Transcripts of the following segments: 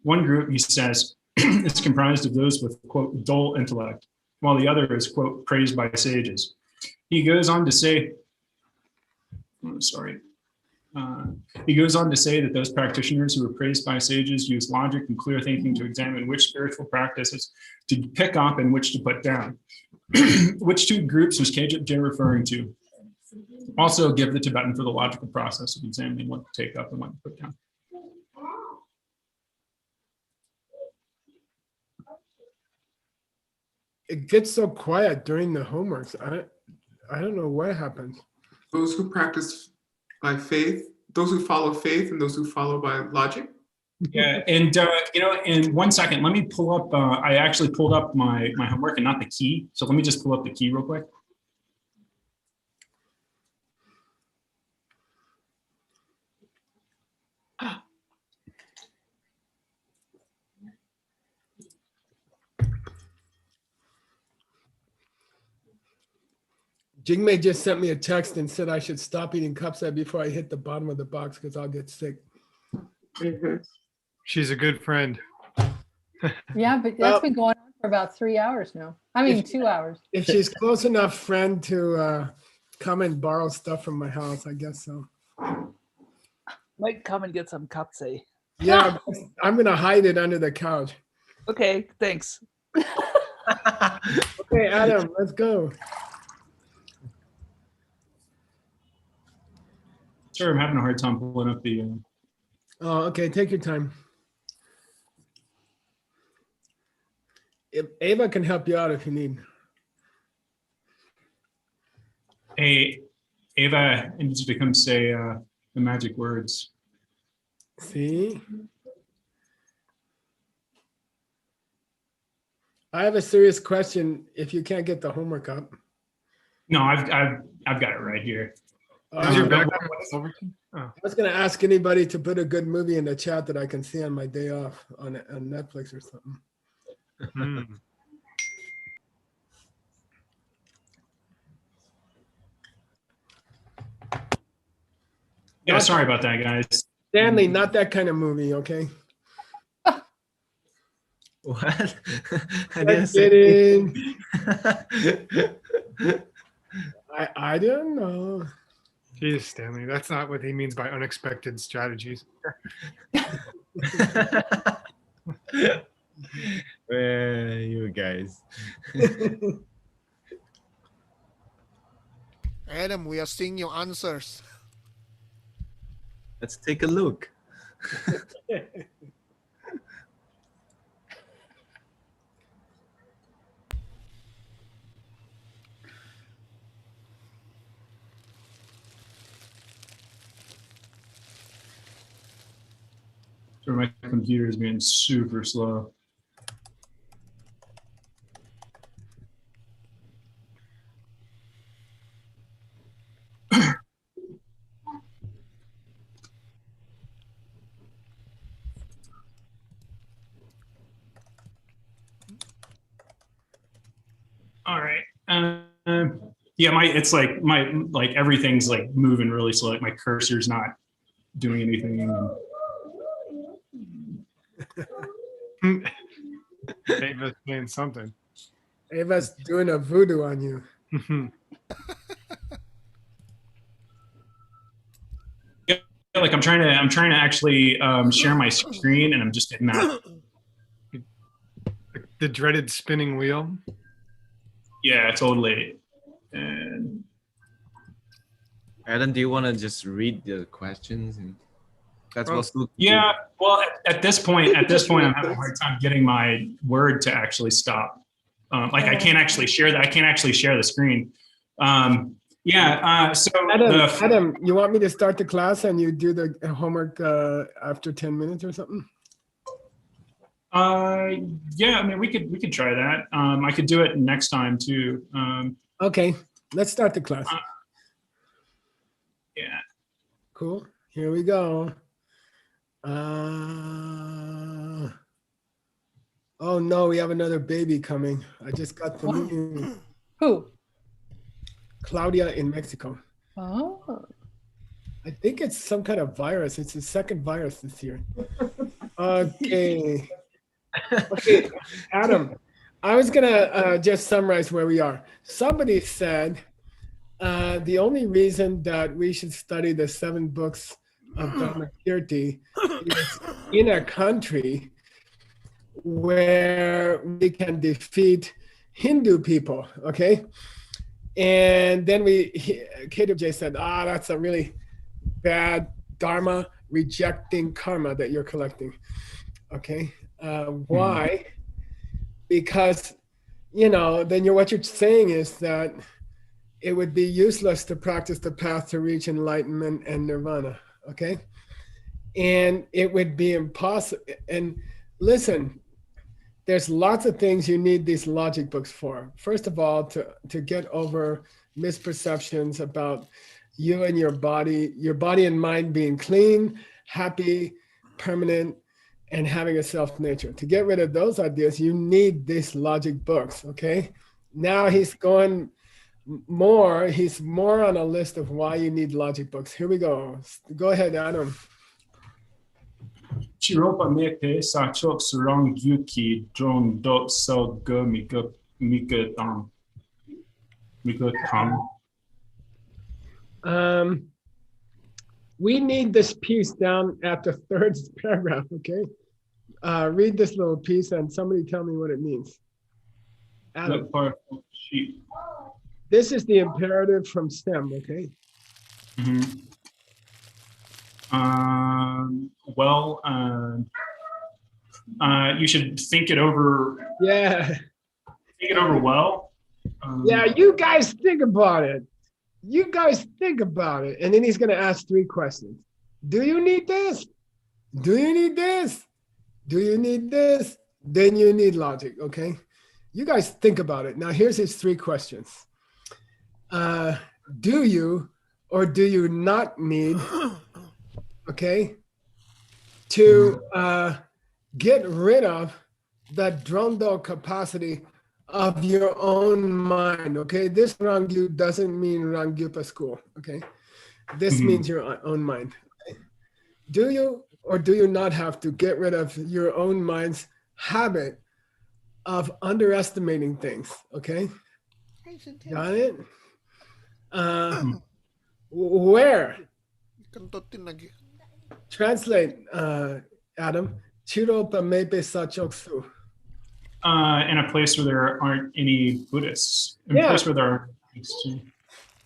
One group, he says, is comprised of those with, quote, dull intellect, while the other is, quote, praised by sages. He goes on to say, he goes on to say that those practitioners who are praised by sages use logic and clear thinking to examine which spiritual practices to pick up and which to put down. Which two groups was KJ referring to? Also give the Tibetan for the logical process of examining what to take up and what to put down. It gets so quiet during the homeworks. I don't know what happens. Those who practice by faith, those who follow faith, and those who follow by logic. Yeah, and in 1 second, let me pull up. I actually pulled up my homework and not the key. So let me just pull up the key real quick. Jingmei just sent me a text and said I should stop eating cupside before I hit the bottom of the box because I'll get sick. She's a good friend. Yeah, but that's been going on for about 3 hours now. I mean, 2 hours. If she's close enough friend to come and borrow stuff from my house, I guess so. Might come and get some kapse. Yeah, I'm going to hide it under the couch. Okay, thanks. Okay, Adam, let's go. Sure, I'm having a hard time pulling up the. Oh, okay, take your time. If Ava can help you out if you need. Hey, Ava, I need you to come say the magic words. See? I have a serious question if you can't get the homework up. No, I've got it right here. Is your I background Overton? Oh. was going to ask anybody to put a good movie in the chat that I can see on my day off on Netflix or something. Hmm. Yeah, sorry about that, guys. Stanley, not that kind of movie, okay? What? I didn't Just say kidding. I don't know. Jeez, Stanley, that's not what he means by unexpected strategies. You guys. Adam, we are seeing your answers. Let's take a look. So my computer is being super slow. All right. Yeah, it's like everything's like moving really slow. Like my cursor's not doing anything. Ava's saying something. Ava's doing a voodoo on you. Yeah, like I'm trying to actually share my screen, and I'm just getting that. The dreaded spinning wheel. Yeah, totally. And Adam, do you want to just read the questions? And that's what's yeah. Well, at this point, I'm having a hard time getting my Word to actually stop. Like I can't actually share that. I can't actually share the screen. Yeah. So Adam, you want me to start the class and you do the homework after 10 minutes or something? Yeah. I mean, we could try that. I could do it next time too. Okay, let's start the class. Yeah. Cool. Here we go. Oh no, we have another baby coming. I just got the news. Who? Claudia in Mexico. Oh. I think it's some kind of virus. It's the second virus this year. Okay. Okay, Adam, I was gonna just summarize where we are. Somebody said the only reason that we should study the 7 books of Dharma Kirti is in a country where we can defeat Hindu people, okay? And then KWJ said, that's a really bad Dharma rejecting karma that you're collecting, okay? Why? Because, then what you're saying is that it would be useless to practice the path to reach enlightenment and nirvana, okay? And it would be impossible. And listen, there's lots of things you need these logic books for. First of all, to get over misperceptions about you and your body and mind being clean, happy, permanent, and having a self nature. To get rid of those ideas, you need these logic books, okay? Now he's more on a list of why you need logic books. Here we go. Go ahead, Adam. Chiropa mepe sachok surong yuki drone dot so go mika tam. We need this piece down at the 3rd paragraph, okay? Read this little piece and somebody tell me what it means. Adam. This is the imperative from STEM, okay? You should think it over. Yeah. Think it over well. Yeah, you guys think about it. And then he's going to ask 3 questions. Do you need this? Do you need this? Do you need this? Then you need logic, okay? You guys think about it. Now, here's his 3 questions. Do you or do you not need, okay, to get rid of the drondo capacity of your own mind, okay? This Rangyu doesn't mean Rangyupa school, okay? This means your own mind. Okay? Do you or do you not have to get rid of your own mind's habit of underestimating things, okay? Got it? Where? Translate, Adam. Chiropa mepe sachoksu. In a place where there aren't any Buddhists. In a place where there are Buddhists.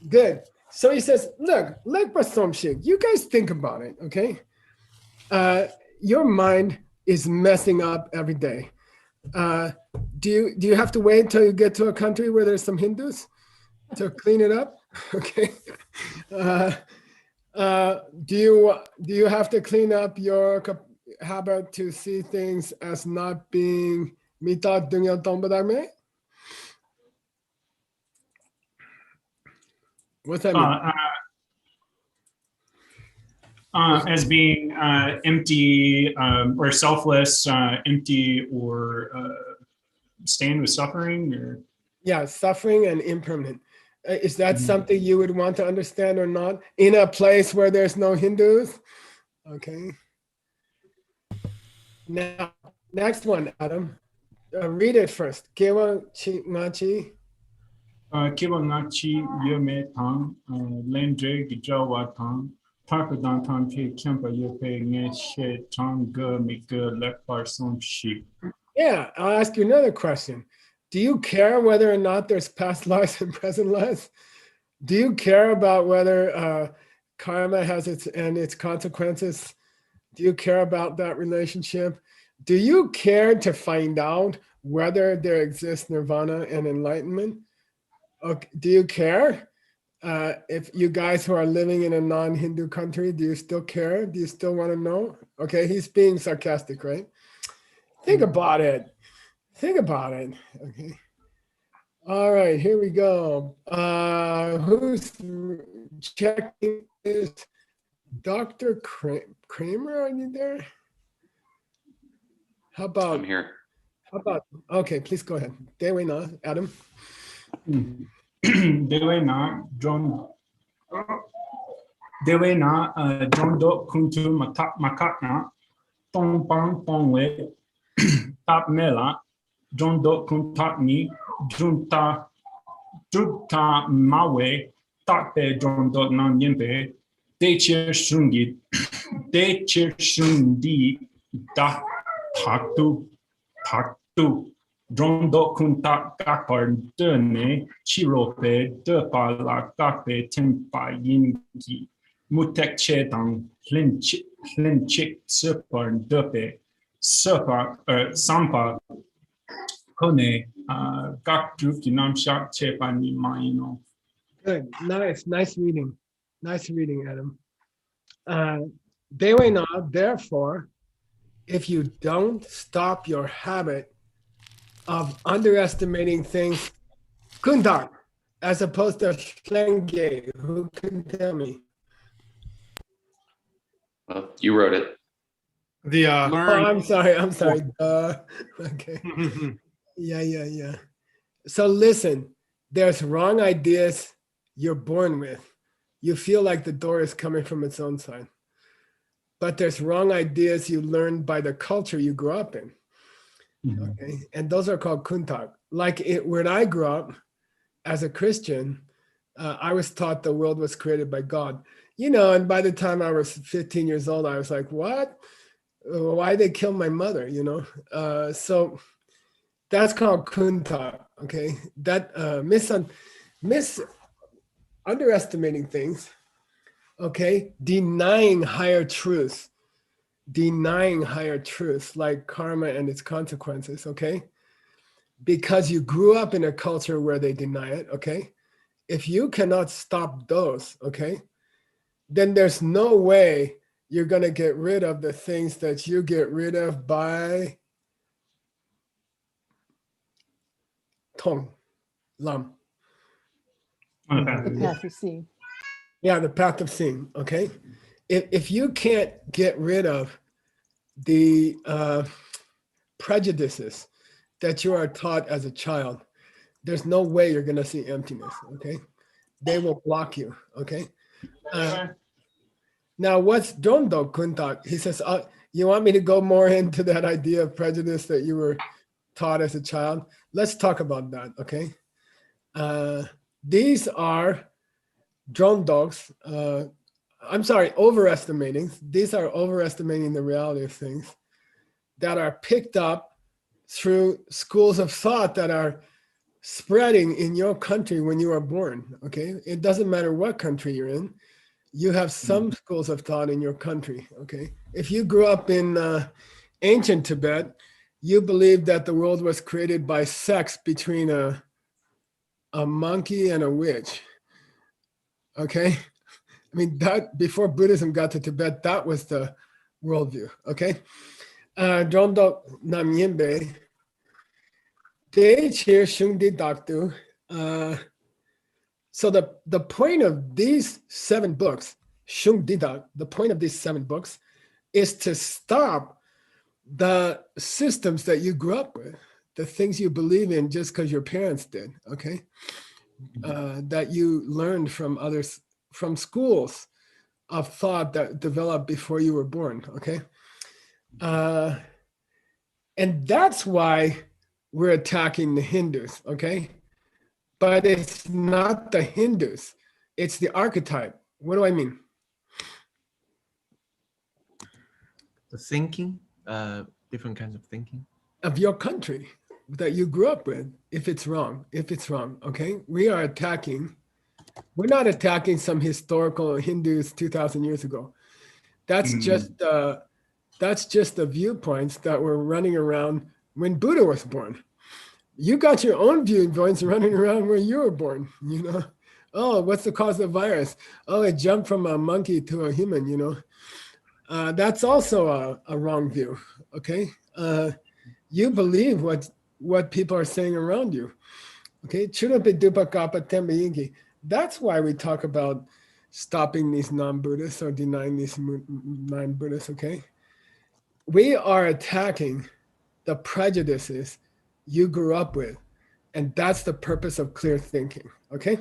Good. So he says, look, you guys think about it, okay? Your mind is messing up every day. Do you have to wait until you get to a country where there's some Hindus to clean it up? Okay. Do you have to clean up your habit to see things as not being mita dunya tombadame? What's that mean? As being empty or selfless, empty or stained with suffering? Or? Yeah, suffering and impermanent. Is that something you would want to understand or not? In a place where there's no Hindus? Okay. Now, next one, Adam. Read it first. Kewa Ngachi. Kewa Ngachi Yome Tang, Lendre Gijawa Tang, Tarpadan Tang Pe Kempa Yope Neshe Tang Ga Mika Lekbar Som Sheep. Yeah, I'll ask you another question. Do you care whether or not there's past lives and present lives? Do you care about whether karma has its consequences? Do you care about that relationship? Do you care to find out whether there exists nirvana and enlightenment? Okay, do you care? If you guys who are living in a non-Hindu country, do you still care? Do you still want to know? Okay, he's being sarcastic, right? Think about it. Think about it. Okay. All right, here we go. Who's checking this? Dr. Kramer, are you there? How about? I'm here. How about? Okay, please go ahead. Dewena, Adam. Dewena, John. Dewena, John Do Kuntu Makatna. Tong Bang Bong We, Tap Mela, John Dot Kuntak Ni, Junta Mawe, Tape John Dot Nam Yimpe, De Chir Shungi, De Chir Shundi, Da Taktu, John Dot Kuntak Gakar Dene, Chirope, De Pala Gape Tempa Yingi, Mutek Chedang, Hlinchik, Super, Dupe, Super, Sampa, Kone, Gakdruk, Nam Shak, Chepani, Maino. Good. Nice reading. Nice reading, Adam. Dewe na, therefore, if you don't stop your habit of underestimating things, kundak, as opposed to slenge, who can tell me? Well, you wrote it. The Oh, Learn. I'm sorry. Okay. Yeah. So listen, there's wrong ideas you're born with. You feel like the door is coming from its own side. But there's wrong ideas you learned by the culture you grew up in. Okay. And those are called kuntak. Like when I grew up as a Christian, I was taught the world was created by God. And by the time I was 15 years old, I was like, what? Why they kill my mother, So that's called kuntak, okay? That underestimating things, okay? Denying higher truths, like karma and its consequences, okay? Because you grew up in a culture where they deny it, okay? If you cannot stop those, okay, then there's no way you're going to get rid of the things that you get rid of by Tong, Lam. The path of seeing. Yeah, the path of seeing, okay? If you can't get rid of the prejudices that you are taught as a child, there's no way you're going to see emptiness, okay? They will block you, okay? Now, what's Dondo Kuntak? He says, you want me to go more into that idea of prejudice that you were taught as a child? Let's talk about that, okay? These are drone dogs. Overestimating. These are overestimating the reality of things that are picked up through schools of thought that are spreading in your country when you are born, okay? It doesn't matter what country you're in. You have some schools of thought in your country, okay? If you grew up in ancient Tibet, you believe that the world was created by sex between a monkey and a witch, okay? I mean, that before Buddhism got to Tibet, that was the worldview, okay? Drondo Namyembe, Deichir Shungdi Daktu. So the point of these 7 books, Shungdidak, the point of these 7 books is to stop the systems that you grew up with, the things you believe in just because your parents did, okay? That you learned from others, from schools of thought that developed before you were born, okay? And that's why we're attacking the Hindus, okay? But it's not the Hindus, it's the archetype. What do I mean? The thinking, different kinds of thinking. Of your country that you grew up with, if it's wrong, okay? We are attacking, we're not attacking some historical Hindus 2,000 years ago. That's just the viewpoints that were running around when Buddha was born. You got your own viewpoints running around where you were born, Oh, what's the cause of the virus? Oh, it jumped from a monkey to a human, That's also a wrong view, okay? You believe what people are saying around you, okay? That's why we talk about stopping these non-Buddhists or denying these non-Buddhists, okay? We are attacking the prejudices you grew up with. And that's the purpose of clear thinking, okay?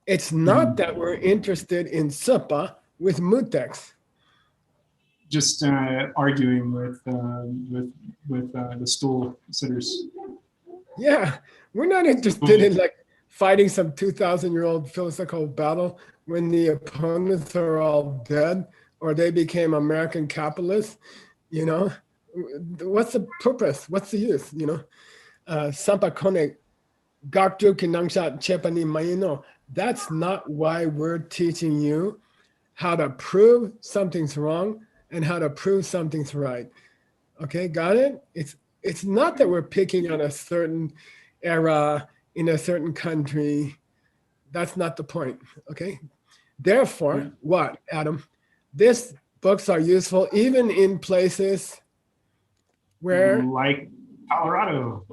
It's not that we're interested in suppa with mutex. just arguing with the stool sitters. Yeah, we're not interested in like fighting some 2,000-year-old philosophical battle when the opponents are all dead or they became American capitalists. You know, what's the purpose? What's the use? You know, Sampa Kone, Gakju Kinangshat Chepani Mayino. That's not why we're teaching you how to prove something's wrong and how to prove something's right. Okay, got it? It's not that we're picking on a certain era in a certain country. That's not the point. Okay. Therefore, what, Adam? These books are useful even in places where, Like Colorado.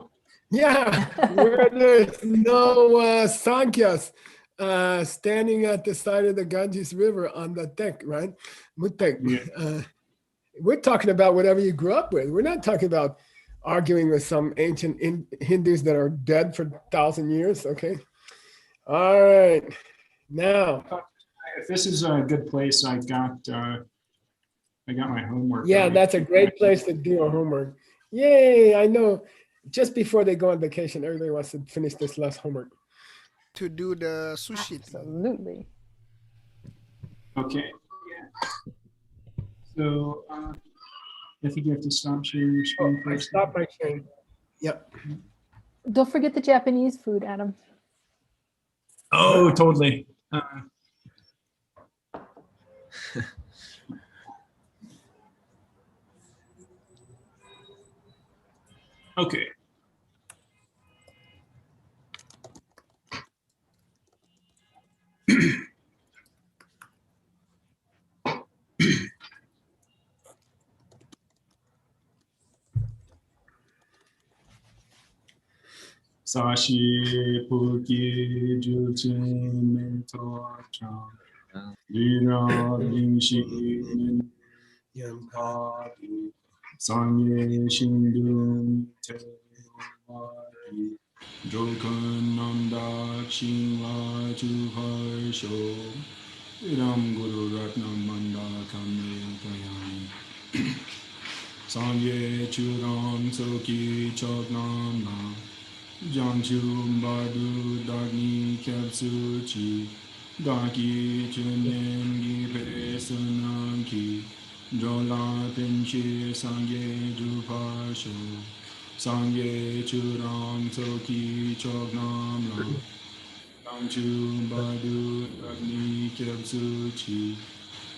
yeah, where there's no Sankhya's standing at the side of the Ganges River on the deck, right? Yeah. We're talking about whatever you grew up with. We're not talking about arguing with some ancient Hindus that are dead for 1,000 years. Okay. All right. Now, If this is a good place, I got my homework. yeah, ready. that's a great place to do our homework. Yay! I know. Just before they go on vacation, everybody wants to finish this last homework. To do the sushi. Absolutely. Okay. Yeah. So I think you have to stop sharing your screen I first. stopped my sharing. Yep. Don't forget the Japanese food, Adam. Oh, totally. Okay. Sashi Puki Juchin Mento Chan Lira Lingshi Padi Sanye Shindun Te Wadi Jokan Nanda Shinwa Juharsho Ram Guru Ratna Manda Kame Kayam Sanye Churam Soki Chognam Nam Janchu Badu Dagni Kyapsuchi Daki Chunen Gi Pesunanki Jola Pinchi Sangye Jupasho Sangye Churam Soki Chognam Lam Janchu Badu Dagni Kyapsuchi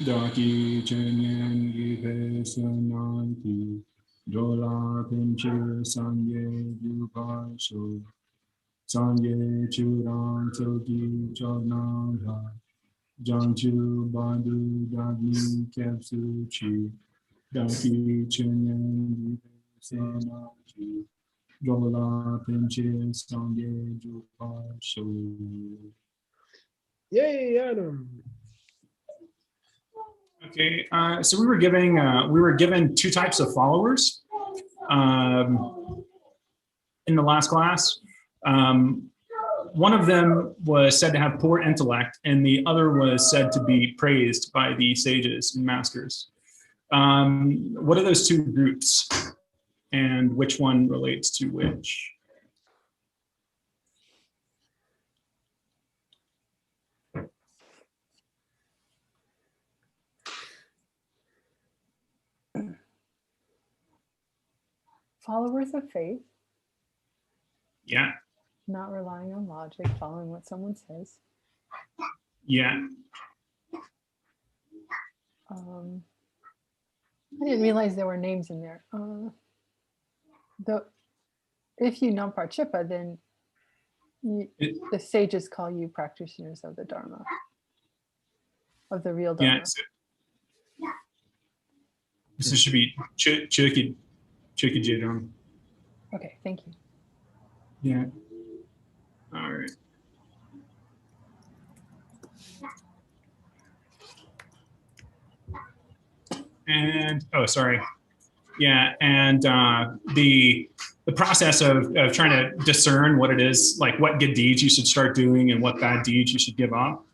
Daki Chunen Gi Pesunanki Jola Pinche Sangye Jupasho Sangye Churan Soki Chognamha Janchu Bandu Dagni Kepsuchi Daki Chenen Senachi Jola Pinche Sangye Jupasho. Yay, Adam. Okay, so we were given two types of followers in the last class. One of them was said to have poor intellect, and the other was said to be praised by the sages and masters. What are those two groups, and which one relates to which? Followers of faith, Yeah, not relying on logic, following what someone says. yeah. I didn't realize there were names in there. If you Namparchipa, then the sages call you practitioners of the Dharma, of the real Dharma. Yeah, so it should be Chukki Jedram. Okay, thank you. Yeah. All right. And sorry. Yeah, and the process of trying to discern what it is, like what good deeds you should start doing and what bad deeds you should give up.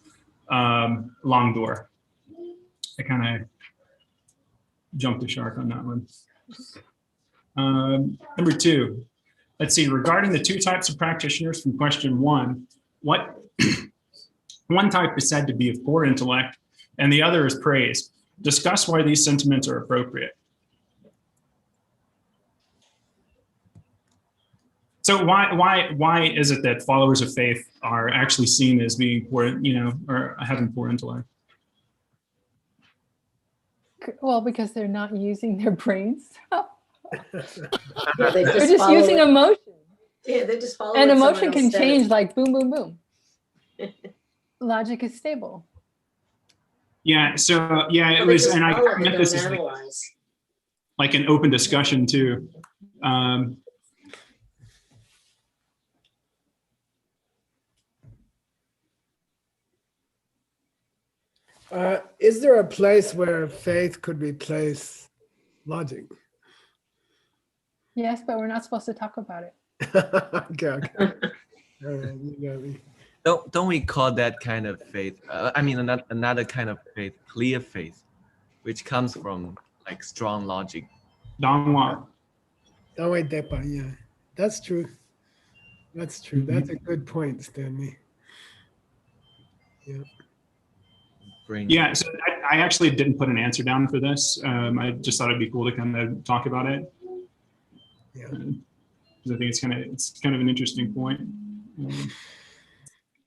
Long door. I kind of jumped the shark on that one. Number 2, let's see, regarding the 2 types of practitioners from question 1, what one type is said to be of poor intellect and the other is praised. Discuss why these sentiments are appropriate. So why is it that followers of faith are actually seen as being poor, or having poor intellect? Well, because they're not using their brains. Yeah, they They're just follow using it. emotion. Yeah, they just follow And what someone emotion can else says. change like boom, boom, boom. Logic is stable. Yeah, so yeah, it Well, they was, just and I follow, they meant this don't as analyze. like an open discussion too. Is there a place where faith could replace logic? Yes, but we're not supposed to talk about it. Okay. All right, you got me. Don't we call that kind of faith? Another kind of faith, clear faith, which comes from like strong logic. Dongwa. Oh wait, Depa, yeah, that's true. That's true. That's a good point, Stanley. Yeah. Brain. Yeah, so I actually didn't put an answer down for this. I just thought it'd be cool to kind of talk about it. Yeah. Because I think it's kind of an interesting point.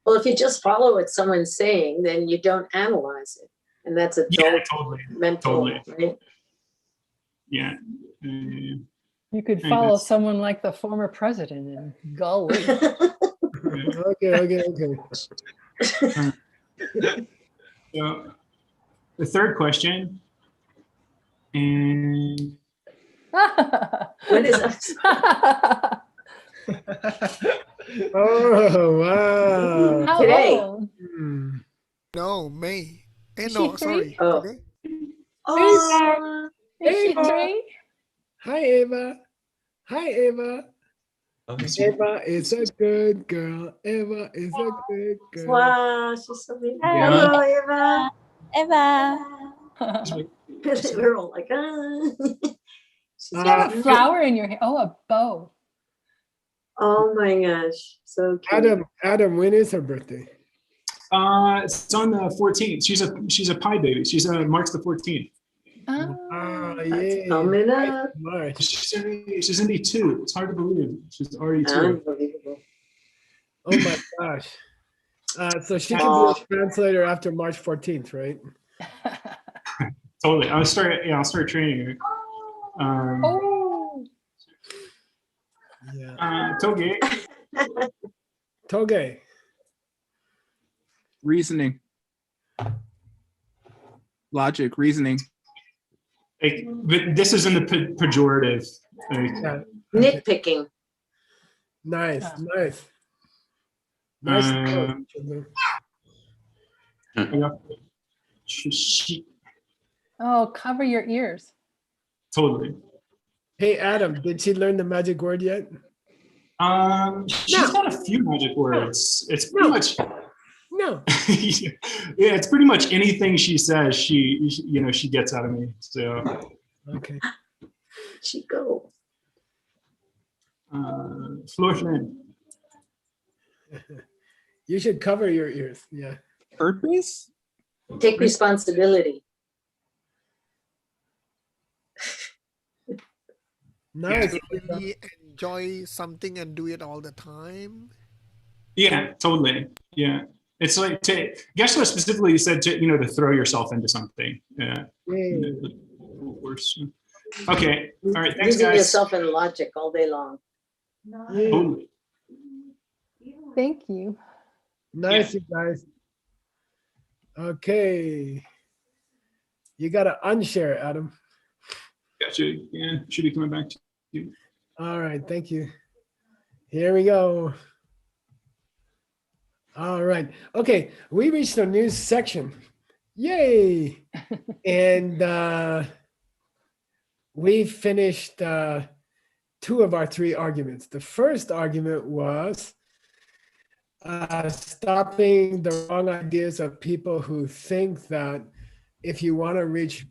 Well, if you just follow what someone's saying, then you don't analyze it. And that's a Yeah, dull totally. mental, right? Yeah. You could Hey, follow that's- someone like the former president and golly. Okay. So the third question, and What is that? Oh wow. How Today. old? Hmm. No, May. Is No, she sorry. Oh. Today? Oh, Is she Ava. 3? Hi, Ava. Hi, Ava. Okay. Eva is a good girl. Eva is a good girl. wow, she's so beautiful. Yeah. Hello, Eva. Eva. We're all like, ah. She's You have a beautiful. flower in your hair. Oh, a bow. Oh my gosh, so cute. Adam, when is her birthday? it's on the 14th. She's a pie baby. She's March the 14th. Oh. Oh, That's yeah. coming up. March. She's only 2. It's hard to believe. She's already 2. Unbelievable. Oh my gosh. So she can Oh. be a translator after March 14th, right? Totally. I'll start training her. Oh. Yeah. Toge. Toge. Reasoning. Logic, reasoning. But this is in the pejorative. Yeah. Nitpicking. Nice. Um, children. Oh, cover your ears. Totally. Hey, Adam, did she learn the magic word yet? She's got a few magic words. It's pretty No. much. No. Yeah, it's pretty much anything she says. She gets out of me. So. Okay. She go. Florflin. You should cover your ears. Yeah. Purpose? Take responsibility. Nice. Really enjoy something and do it all the time. Yeah, totally. Yeah. It's like Geshe specifically said to throw yourself into something. Yeah. Yay. Worse. Okay. All right. Thanks, Using guys. yourself in logic all day long. Yay. Totally. Thank you. Nice, you guys. Okay. You got to unshare, Adam. Gotcha. Yeah. Should be coming back to you. All right. Thank you. Here we go. All right. Okay. We reached a news section. Yay. And we finished 2 of our 3 arguments. The first argument was stopping the wrong ideas of people who think that if you want to reach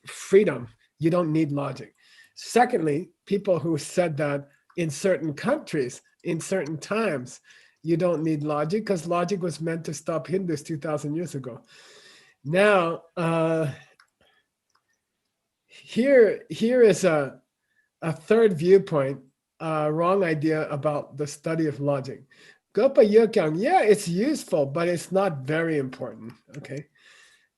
freedom, You don't need logic. Secondly, people who said that in certain countries, in certain times, you don't need logic because logic was meant to stop Hindus 2,000 years ago. Now, here is a third viewpoint, wrong idea about the study of logic. Gopa Yokyang, yeah, it's useful, but it's not very important, okay?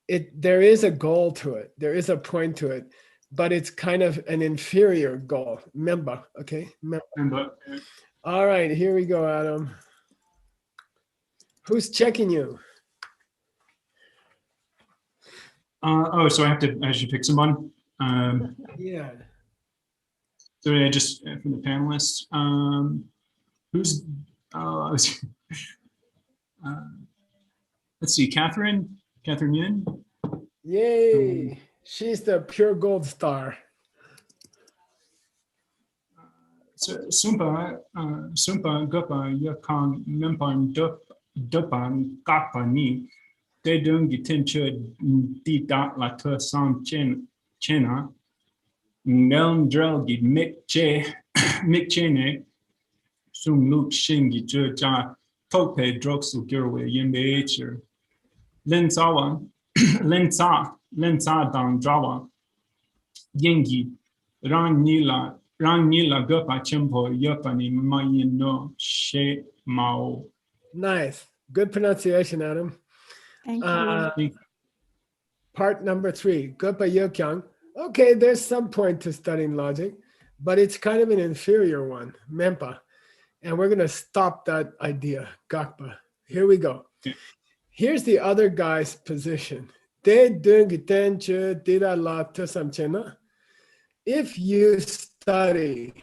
There is a goal to it. There is a point to it, but it's kind of an inferior goal. Memba, okay? Memba. All right, here we go, Adam. Who's checking you? So I should pick someone. Yeah. So I just from the panelists. Who's? Let's see, Catherine Yin. Yay! She's the pure gold star. So Sumpa Gopa Yakang Mempan Dupan Kapani. They don't get into the dot la to some chena. Nelm drelgi Mick Chene. Sum Luke Shingi Jurja Tope Droxel Gurwe Yimbe Lin Sawan Lin Sa Dan Drawa Yengi Rang Nila Gopa Chimpo Yopani Mayin no She Mao. Nice. Good pronunciation, Adam. Thank you. Part number 3, Gopa Yokyang. Okay, there's some point to studying logic, but it's kind of an inferior one, Mempa. And we're going to stop that idea, Gakpa. Here we go. Here's the other guy's position. If you study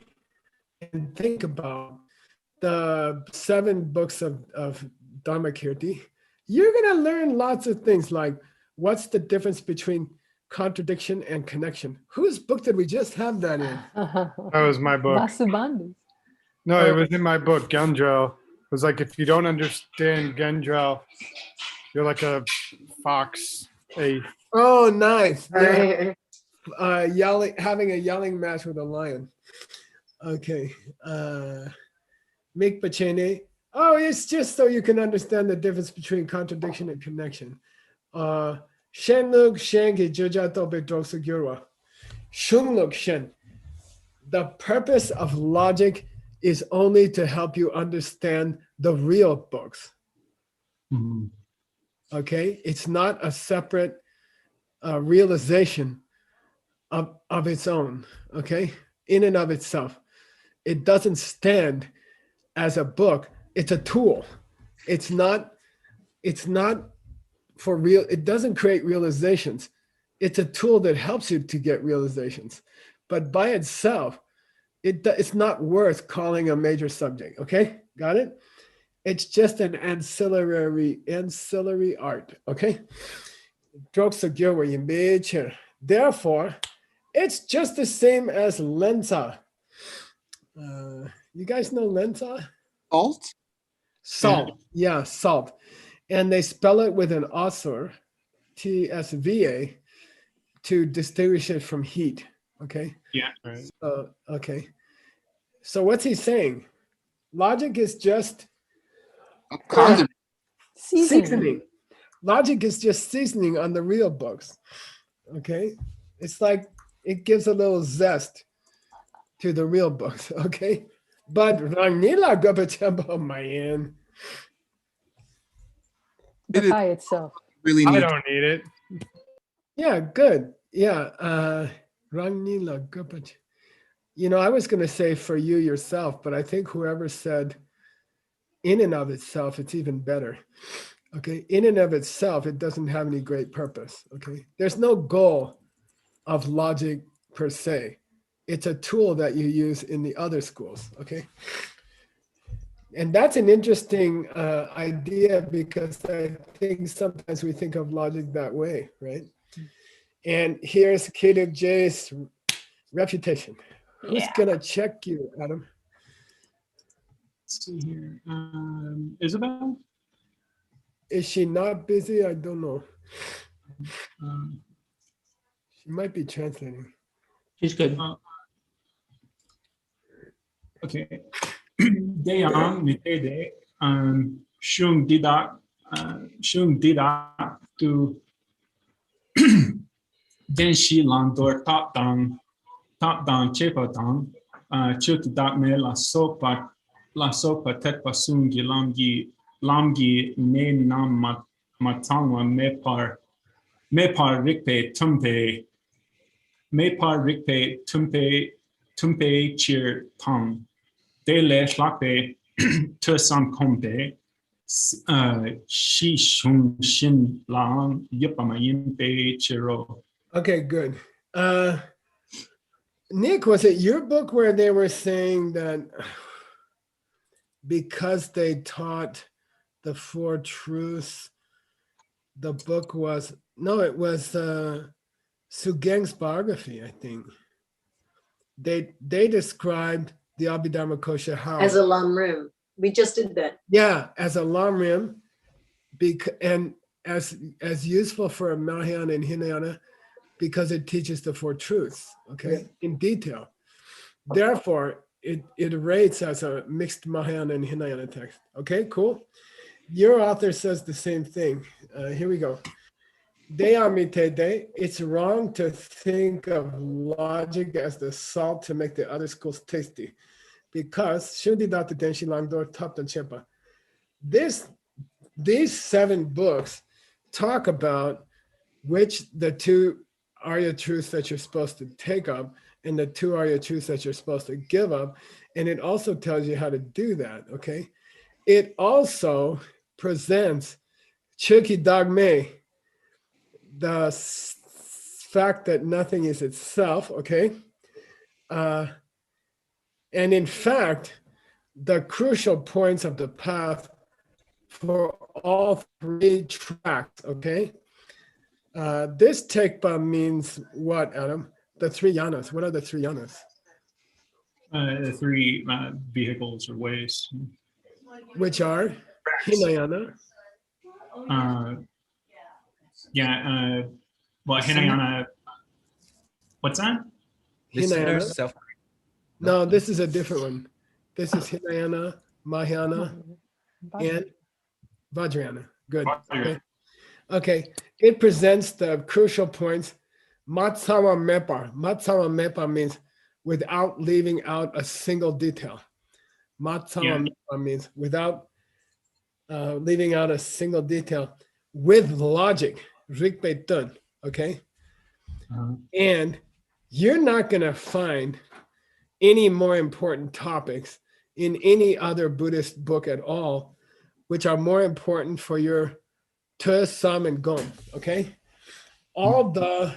and think about the 7 books of Dharma Kirti, you're going to learn lots of things like what's the difference between contradiction and connection. Whose book did we just have that in? That was my book. Vasubandhu. No, it was in my book, Gendrel. It was like, if you don't understand Gendrel, you're like a fox. Oh, nice. Yeah. Having a yelling match with a lion. Okay. Make Bachene. Oh, it's just so you can understand the difference between contradiction and connection. Shenluk Shengi Jujatobe Droksugurwa. Shungluk Shen. The purpose of logic is only to help you understand the real books. Mm-hmm. Okay? It's not a separate realization of its own, okay? In and of itself. It doesn't stand as a book. It's a tool. It's not for real. It doesn't create realizations. It's a tool that helps you to get realizations. But by itself, it's not worth calling a major subject, okay? Got it? It's just an ancillary art, okay? Therefore, it's just the same as lensa. You guys know lensa? Salt? Salt, yeah, salt. And they spell it with an asur, TSVA, to distinguish it from heat, okay? Yeah. Okay. So what's he saying? Logic is just seasoning. Logic is just seasoning on the real books, okay? It's like it gives a little zest to the real books, okay? But Rangnila Gopachamba, man. The pie itself. Really I need don't need it. Yeah, good. Yeah. Rangnila Gopach. You know, I was going to say for you yourself, but I think whoever said in and of itself, it's even better. Okay. In and of itself, it doesn't have any great purpose. Okay. There's no goal of logic per se. It's a tool that you use in the other schools. Okay. And that's an interesting idea because I think sometimes we think of logic that way, right? And here's Caleb J's reputation. Who's gonna check you, Adam? Let's see here. Isabel? Is she not busy? I don't know. She might be translating. He's good. Okay. Deyang mitede shung didak tu denshi landor top down chepa dang chut dak me la sopa tet pasungi lamgi ne nam matangwa me par rikpe tumpe chir tang de le shlakpe to sam kompe shi shung shin lang yipama yimpe chiro. Okay, good. Nick, was it your book where they were saying that because they taught the four truths, the book was, no, it was Sugeng's biography, I think. They described the Abhidharma Kosha how? As a lamrim. We just did that. Yeah, as a lamrim, and as useful for Mahayana and Hinayana, because it teaches the four truths, okay, in detail. Therefore, it rates as a mixed Mahayana and Hinayana text. Okay, cool. Your author says the same thing. Here we go. It's wrong to think of logic as the salt to make the other schools tasty, because Shundidata Denshi Langdor Taptan Chepa. These 7 books talk about which the 2 Arya truths that you're supposed to take up and the 2 Arya truths that you're supposed to give up. And it also tells you how to do that, okay? It also presents Chöki Dagme, the fact that nothing is itself, okay? And in fact, the crucial points of the path for all 3 tracks, okay? This tekpa means what, Adam? The 3 yanas. What are the 3 yanas? The 3 vehicles or ways. Which are Hinayana. Well, Hinayana. What's that? Hinayana. Self. No, this is a different one. This is Hinayana, Mahayana, and Vajrayana. Good. Okay. It presents the crucial points. Matsama Mepa. Matsama Mepa means without leaving out a single detail. Matsama Mepa means without leaving out a single detail, with logic. Rikpe Tun. Okay. And you're not going to find any more important topics in any other Buddhist book at all, which are more important for your Te, Sam, and Gom, okay? All the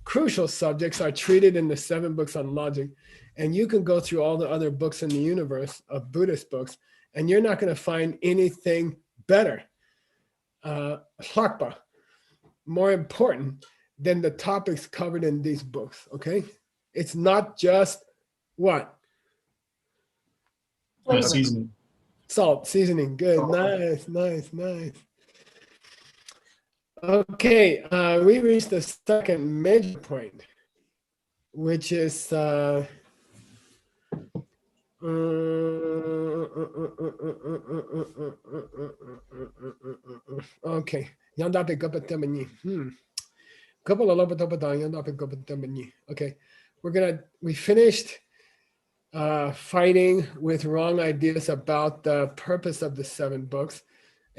crucial subjects are treated in the 7 books on logic, and you can go through all the other books in the universe of Buddhist books, and you're not going to find anything better, Hlakpa, more important than the topics covered in these books, okay? It's not just what? Seasoning. Salt, seasoning, good, nice. Okay, we reached the second major point, which is okay. Okay, we finished fighting with wrong ideas about the purpose of the 7 books.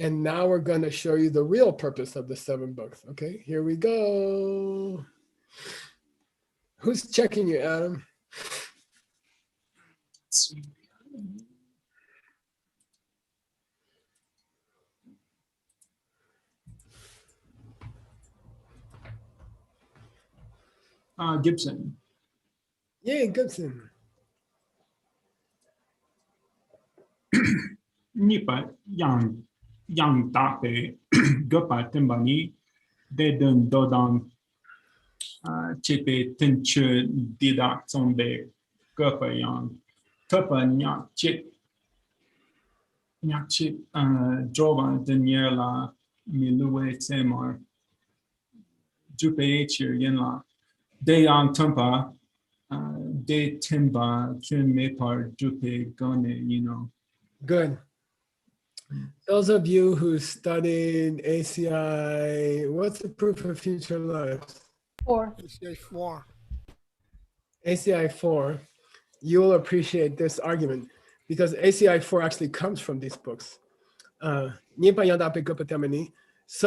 And now we're going to show you the real purpose of the 7 books. Okay, here we go. Who's checking you, Adam? Gibson. Yeah, Gibson. Nipa yang tape gopa timbani de dun dodang chepe tinche didak zombe gopa yang topa nyak chit jova denierla miluwe temar jupe chir yenla Deyang Tumpa, De Timba, Chun Mepar, Jupe, Gone, Good. Those of you who studied ACI, what's the proof of future lives? 4. ACI 4. ACI 4, you'll appreciate this argument because ACI 4 actually comes from these books. So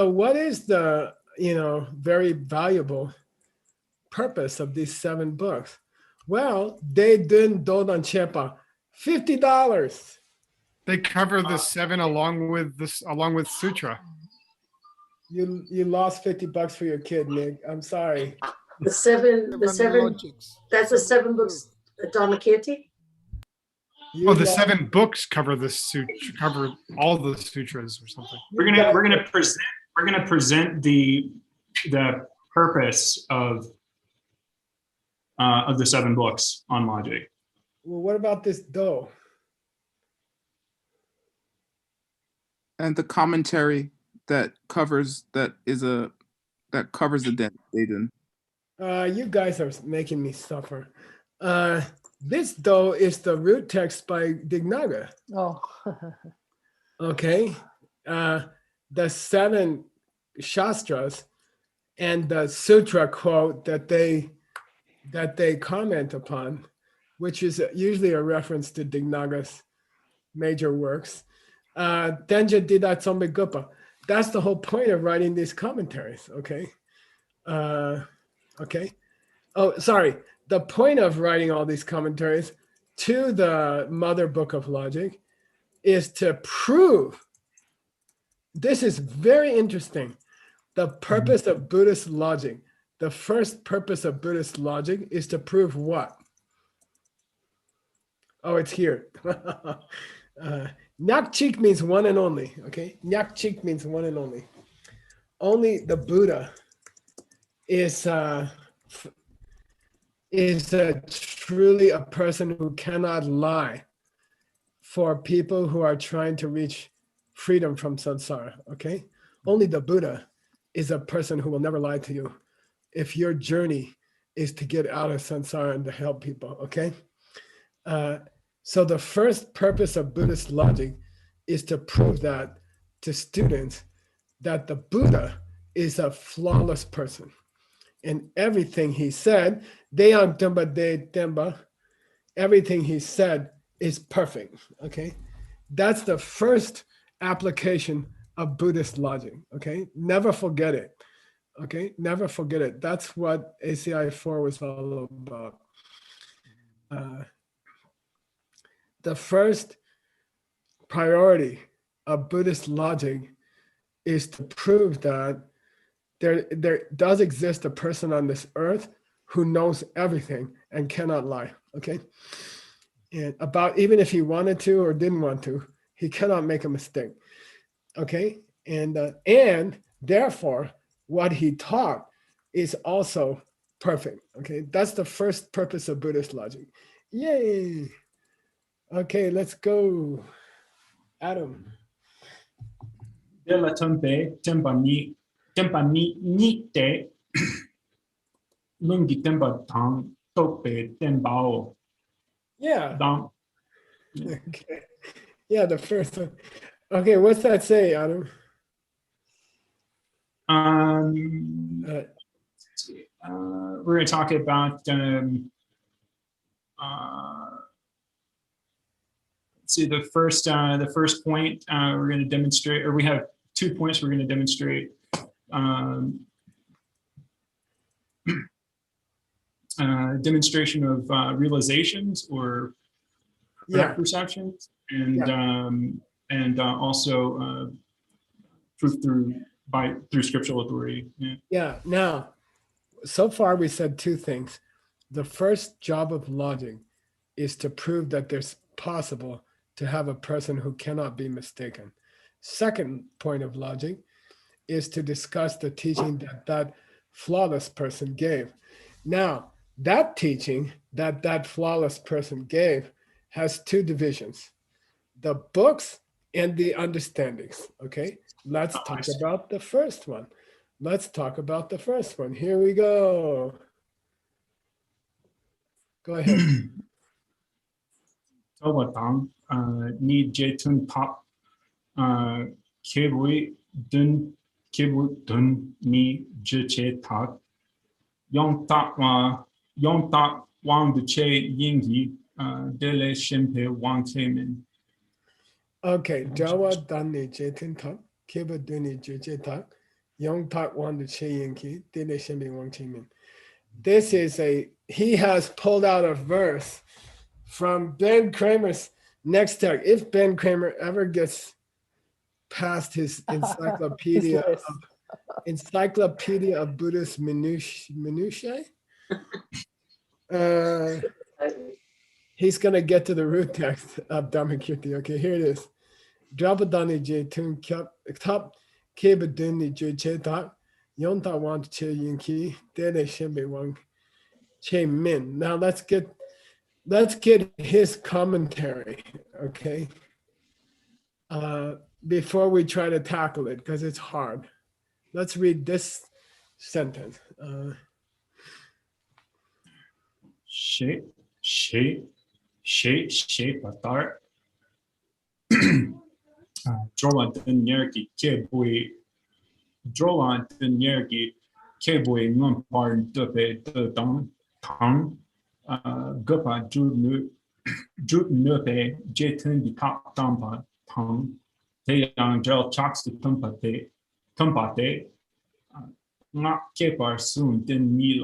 what is the, very valuable purpose of these 7 books? Well, they didn't Dodan Chepa, $50. They cover the 7 along with sutra. You lost $50 for your kid, Nick. I'm sorry. The seven, Logics. that's the 7 books, Dharmakirti? You Oh, the lost- 7 books cover the sutra, cover all the sutras or something. We're gonna present the purpose of the 7 books on logic. Well, what about this Do? And the commentary that covers the Daiden. You guys are making me suffer. This though is the root text by Dignaga. Oh. Okay, the 7 shastras and the sutra quote that they comment upon, which is usually a reference to Dignaga's major works. Denja Dida Tsombe Gupa. That's the whole point of writing these commentaries. Okay. Okay. Oh, sorry. The point of writing all these commentaries to the mother book of logic is to prove, this is very interesting, the purpose of Buddhist logic. The first purpose of Buddhist logic is to prove what? Oh, it's here. Nyakchik means one and only, okay? Nyakchik means one and only. Only the Buddha is truly a person who cannot lie for people who are trying to reach freedom from samsara, okay? Only the Buddha is a person who will never lie to you if your journey is to get out of samsara and to help people, okay? So the first purpose of Buddhist logic is to prove that to students that the Buddha is a flawless person. And everything he said, Deyang Temba De Temba, everything he said is perfect, okay? That's the first application of Buddhist logic, okay? Never forget it, okay? Never forget it. That's what ACI 4 was all about. The first priority of Buddhist logic is to prove that there does exist a person on this earth who knows everything and cannot lie, okay? And about, even if he wanted to or didn't want to, he cannot make a mistake, okay? And therefore, what he taught is also perfect, okay? That's the first purpose of Buddhist logic. Yay! Okay, let's go. Adam. De la Tempe, Tempa ni te, Lungi Tempa Tang, Tope Tembao. Yeah. Dang. Okay. Yeah, the first one. Okay, what's that say, Adam? We're going to talk about let's see, the first point we're going to demonstrate, or we have 2 points we're going to demonstrate. Demonstration of realizations or perceptions, and also proof through scriptural authority. Yeah. Now, so far we said 2 things. The first job of logic is to prove that there's possible to have a person who cannot be mistaken. Second point of logic is to discuss the teaching that flawless person gave. Now, that teaching that flawless person gave has 2 divisions: the books and the understandings. Okay, let's talk about the first one. Let's talk about the first one. Here we go. Go ahead. Tawatang, ni jetun pop, kebui dun ni jeche tak, yong tak wang de che yingi, dele shimpe wang min. Okay, Jawa Dani Jetin Tak, Kiba Duni Jeje Tak, Yong Tak Wan the Che Yinki, Dile Shimbi Wang Chimin. This is he has pulled out a verse from Ben Kramer's next text. If Ben Kramer ever gets past his encyclopedia of Buddhist minutiae, he's gonna get to the root text of Dharmakirti. Okay, here it is. Drapadani je tun top kebaduni je che tak yonta want che yinki dele shimbe wang che min. Now let's get his commentary, okay? Before we try to tackle it, because it's hard. Let's read this sentence. She patar. Drolan den yergi kebui ngun par dupe de dong tang gupa jut nupe jetun di top dampa tang te yang gel chocks to tumpate not kepar soon den ni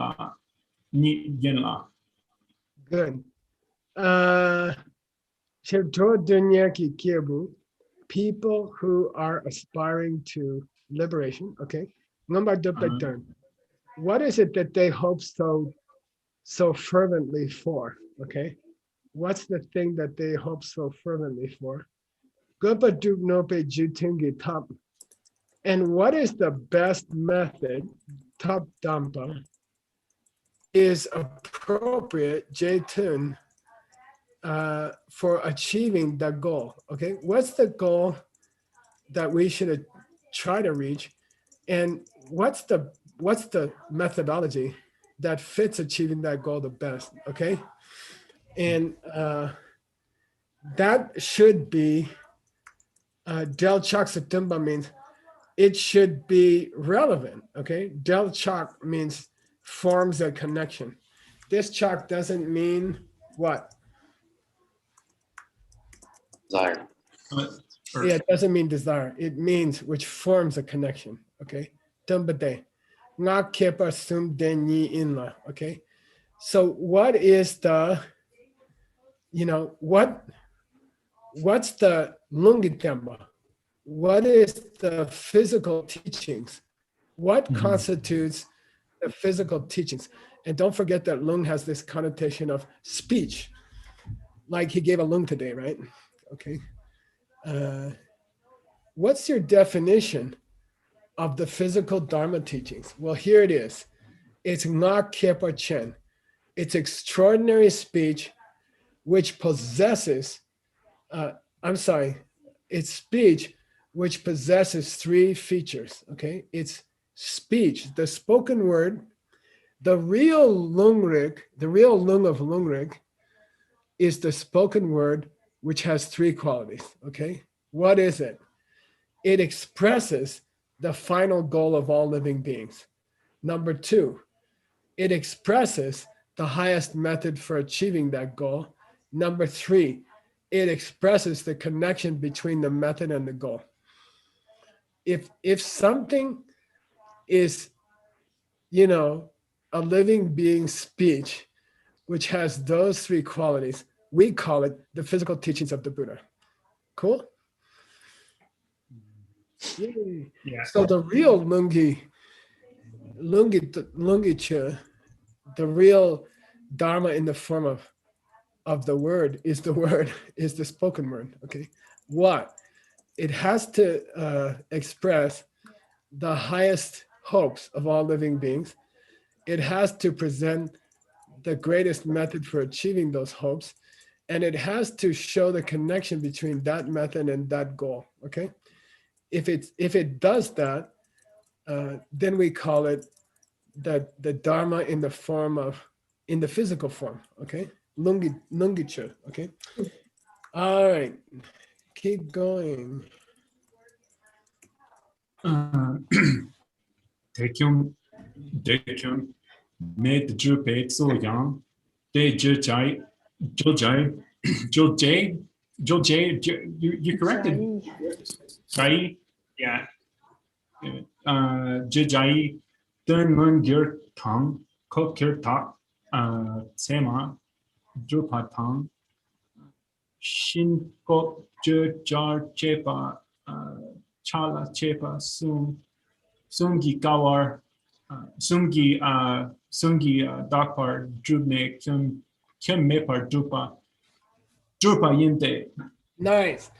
yen la. Good. Chepto dunyaki kiebu, people who are aspiring to liberation, okay? What is it that they hope so fervently for, okay? What's the thing that they hope so fervently for? And what is the best method, top dampa, is appropriate J-tun for achieving that goal, okay? What's the goal that we should try to reach? And what's the methodology that fits achieving that goal the best, okay? And that should be, Del Chak Satumba means it should be relevant, okay? Del Chak means forms a connection. This Chak doesn't mean what? Desire. Yeah, it doesn't mean desire. It means which forms a connection, okay? Tumbade. Nga kepa sum denyi inla, okay? So what is the, what's the lungitemba? What is the physical teachings? What constitutes the physical teachings? And don't forget that lung has this connotation of speech. Like he gave a lung today, right? Okay. What's your definition of the physical Dharma teachings? Well, here it is. It's Nga Kepa Chen. It's extraordinary speech which possesses, it's speech which possesses three features, okay? It's speech, the spoken word, the real lungrig, the real lung of lungrig is the spoken word which has three qualities, okay? What is it? It expresses the final goal of all living beings. Number two, it expresses the highest method for achieving that goal. Number three, it expresses the connection between the method and the goal. If something is, a living being speech, which has those three qualities, we call it the physical teachings of the Buddha. Cool? Yay. Yeah. So the real lungi the real Dharma in the form of the word is the spoken word, okay? What? It has to express the highest hopes of all living beings. It has to present the greatest method for achieving those hopes. And it has to show the connection between that method and that goal, okay? If it does that, then we call it the Dharma in the form of in the physical form. Okay, lungicha. Okay, all right, keep going. Dekyun made the Drupe so young. They Jai Jai you corrected Jai, yeah. Jai Turn Mun Gir Tang Kok Kir Tak Sema Drupa Tang Shin Kok Jar Chepa Chala Chepa Sungi Gawar Sungi Dakpar Drubne Kim Mepar Drupa Yinte. Nice.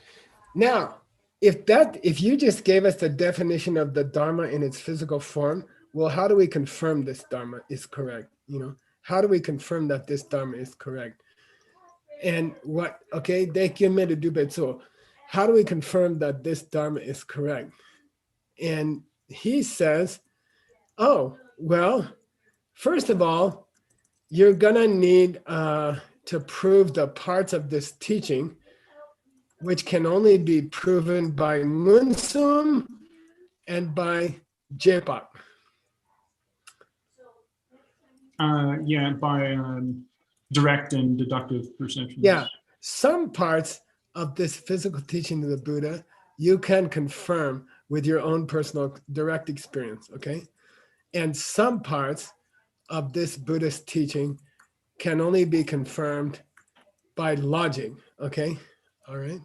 Now, if you just gave us the definition of the Dharma in its physical form, well, how do we confirm this Dharma is correct? You know, how do we confirm that this Dharma is correct? And what, okay, so how do we confirm that this Dharma is correct? And he says, oh, well, first of all, you're gonna need to prove the parts of this teaching which can only be proven by Munsum and by Jepak. Yeah, by direct and deductive perceptions. Yeah, some parts of this physical teaching of the Buddha, you can confirm with your own personal direct experience, okay? And some parts of this Buddhist teaching can only be confirmed by logic, okay? All right.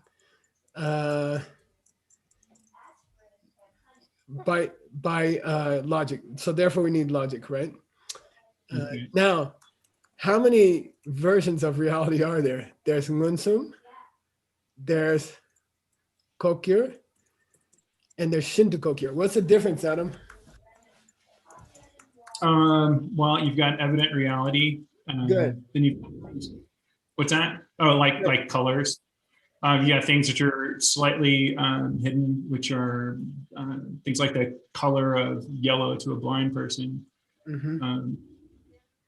By logic. So therefore we need logic, right? Okay. Now, how many versions of reality are there? There's Munsum, there's Kokir, and there's Shinto Kokir. What's the difference, Adam? Well, you've got evident reality. Good. Then what's that? Oh, like colors. You got things which are slightly hidden, which are things like the color of yellow to a blind person. Mm-hmm.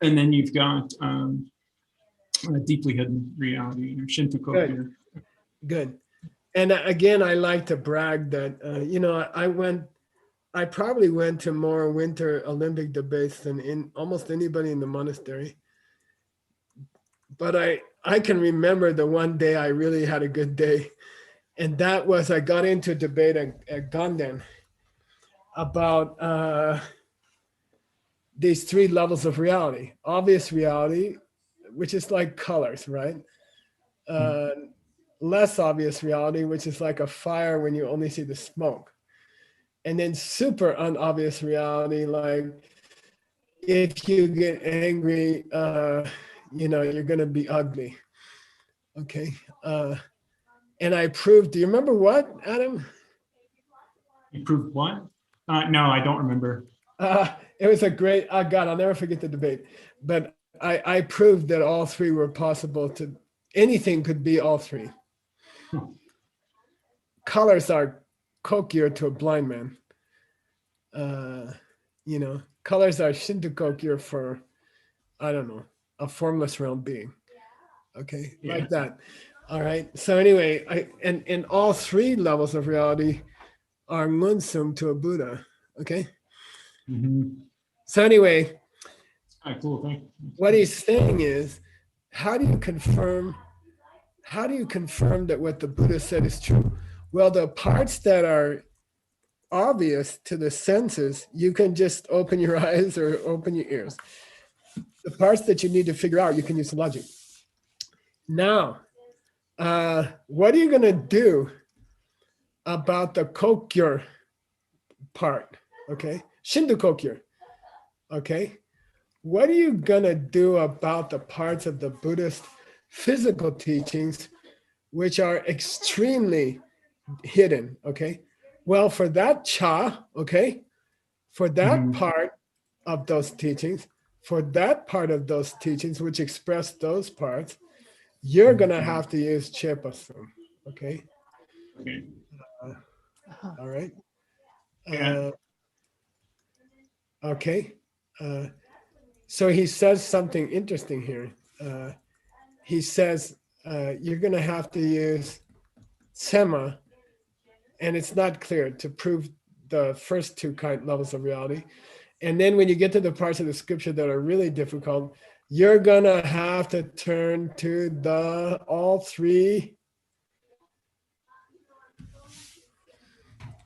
And then you've got a deeply hidden reality, Shinto Kokir. Good. And again, I like to brag that, you know, I probably went to more winter Olympic debates than in almost anybody in the monastery. But I can remember the one day I really had a good day. And that was, I got into a debate at Ganden about these three levels of reality. Obvious reality, which is like colors, right? Less obvious reality, which is like a fire when you only see the smoke. And then super unobvious reality, like if you get angry, you know, you're gonna be ugly. Okay. And I proved, do you remember what, Adam? You proved what? No, I don't remember. It was a great, oh God, I'll never forget the debate. But I proved that all three were possible to, anything could be all three. Colors are kokir to a blind man. You know, colors are Shinto kokir for, I don't know, a formless realm being. Okay, yeah. Like that. All right. So anyway, and all three levels of reality are munsum to a Buddha. Okay. Mm-hmm. So anyway, cool. Thank you. What he's saying is, how do you confirm that what the Buddha said is true? Well, the parts that are obvious to the senses, you can just open your eyes or open your ears. The parts that you need to figure out, you can use logic. Now, what are you going to do about the kokir part? Okay, Shinto kokir. Okay, what are you going to do about the parts of the Buddhist physical teachings which are extremely hidden? Okay, well, for that okay, for that part of those teachings, which express those parts, you're going to have to use Chepasum. Okay. All right. Okay. So he says something interesting here. He says you're going to have to use sema, and it's not clear, to prove the first two levels of reality. And then when you get to the parts of the scripture that are really difficult, you're going to have to turn to all three.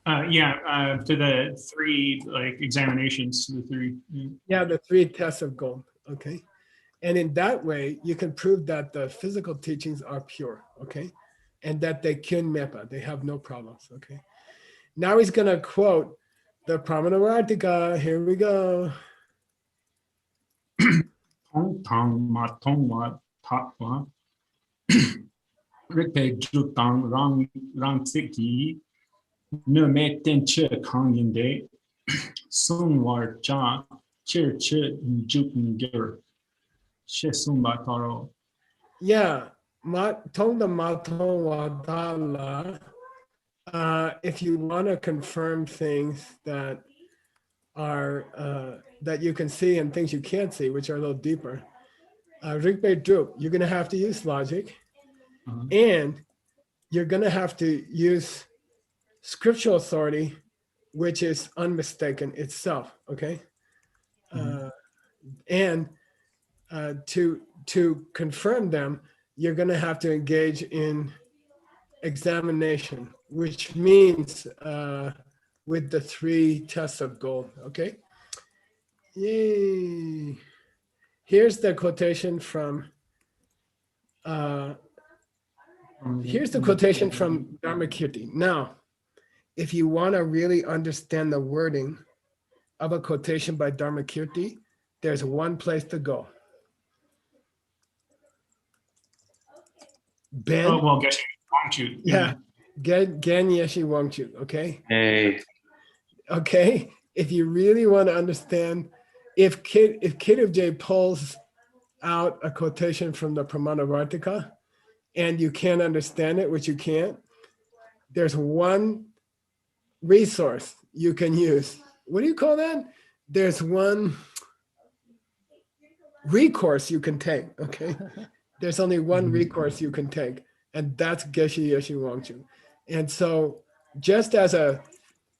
To the three examinations, the three. Yeah, the three tests of gold. Okay. And in that way, you can prove that the physical teachings are pure. Okay. And that they kyun mepa, they have no problems. Okay. Now he's going to quote the Pramanavartika. Here we go. Tong tong ma tong wa ta wa. Rikpe jutang rang tsiki. Ne me ten che kang yinde. Sung war cha chir jupin ger. She sung ba taro. Yeah. Tong the matong wa dala. If you want to confirm things that are that you can see and things you can't see, which are a little deeper, Rigpe Drup, you're going to have to use logic, and you're going to have to use scriptural authority, which is unmistaken itself. Okay, and to confirm them, you're going to have to engage in examination, which means with the three tests of gold. Okay. Yay. Here's the quotation from Dharmakirti. Now, if you want to really understand the wording of a quotation by Dharmakirti, there's one place to go. Ben. Oh, well, Geshe Wangchu. Yeah. Gen Yeshi Wangchu. Okay. Hey. Okay. If you really want to understand, if Kedavje pulls out a quotation from the Pramanavartika and you can't understand it, which you can't, there's one resource you can use. What do you call that? There's one recourse you can take, okay? There's only one recourse you can take, and that's Geshe Yeshi Wangchu. And so just as a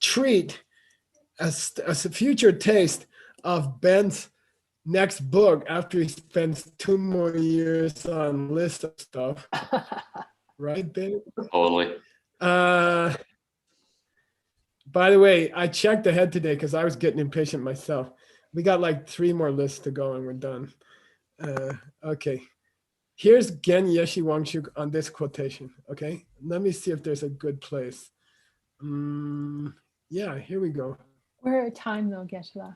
treat, as a future taste of Ben's next book, after he spends 2 more years on list of stuff, right, Ben? Totally. By the way, I checked ahead today because I was getting impatient myself. We got like 3 more lists to go and we're done. Okay. Here's Gen Yeshi Wangchuk on this quotation. Okay. Let me see if there's a good place. Yeah, here we go. We're at time though, Geshe-la.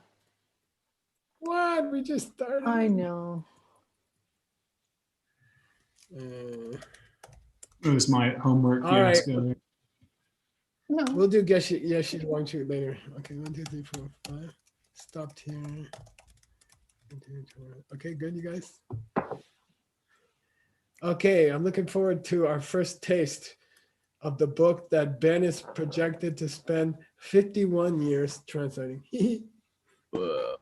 What? We just started. I know. It was my homework. All right. No. We'll do Geshe Yeshi Wangchuk later. Okay, 1, 2, 3, 4, 5. Stopped here. 1, 2, 3, 4. Okay, good, you guys. Okay, I'm looking forward to our first taste of the book that Ben is projected to spend 51 years translating. Whoa.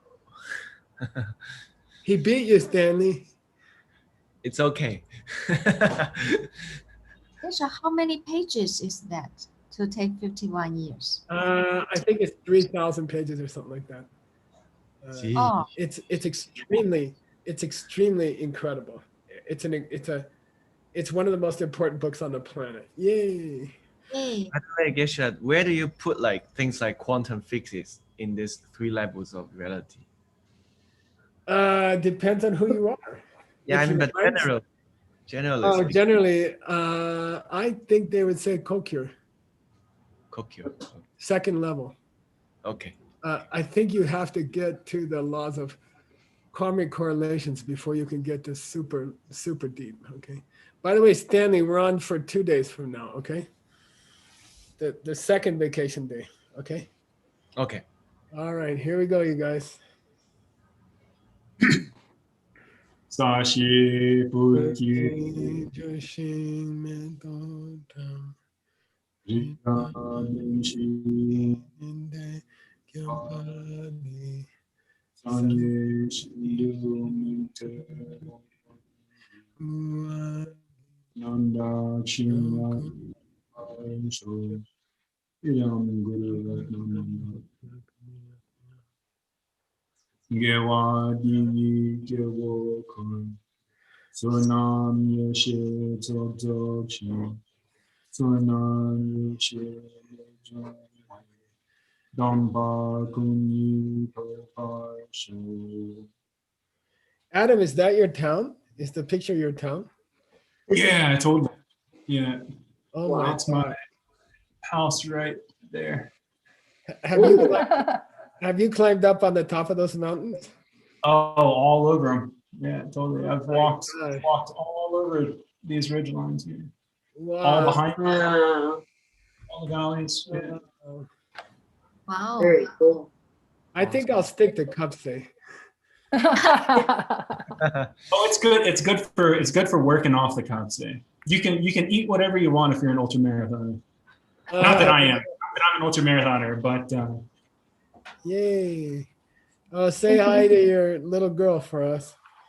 He beat you, Stanley. It's okay. How many pages is that to take 51 years? I think it's 3,000 pages or something like that. Oh, It's extremely incredible. It's one of the most important books on the planet. Yay! yay. By the way, Geshe, where do you put like things like quantum physics in these 3 levels of reality? Depends on who you are. Yeah, I If mean, you're but generally. generally, I think they would say Kokyo, Kokyo. second level. Okay. I think you have to get to the laws of karmic correlations before you can get to super deep. Okay. By the way, Stanley, we're on for 2 days from now. Okay. The second vacation day. Okay. Okay. All right. Here we go, you guys. Sashi Buddhi Sanye Shindu Minte Nanda Chima Sho Yam Guru Ratnamanda Gewa Di Gewo Kon Sonam Yeshe Zozo Chi Sonam Yeshe Damba Kunyi Popar Sho. Adam, is that your town? Is the picture your town? Yeah, totally. Yeah, Oh Wow. my that's my God. house right there. Have you climbed up on the top of those mountains? Oh, all over them. Yeah, totally. I've walked God. all over these ridge lines here. Wow. All behind Wow, all the valleys. Yeah. Wow. very cool. I think I'll stick to Kapse. Oh, it's good. It's good for working off the Kapse. You can eat whatever you want if you're an ultra marathoner. Not that I am. Not that I'm an ultra marathoner, but Yay. Say hi to your little girl for us.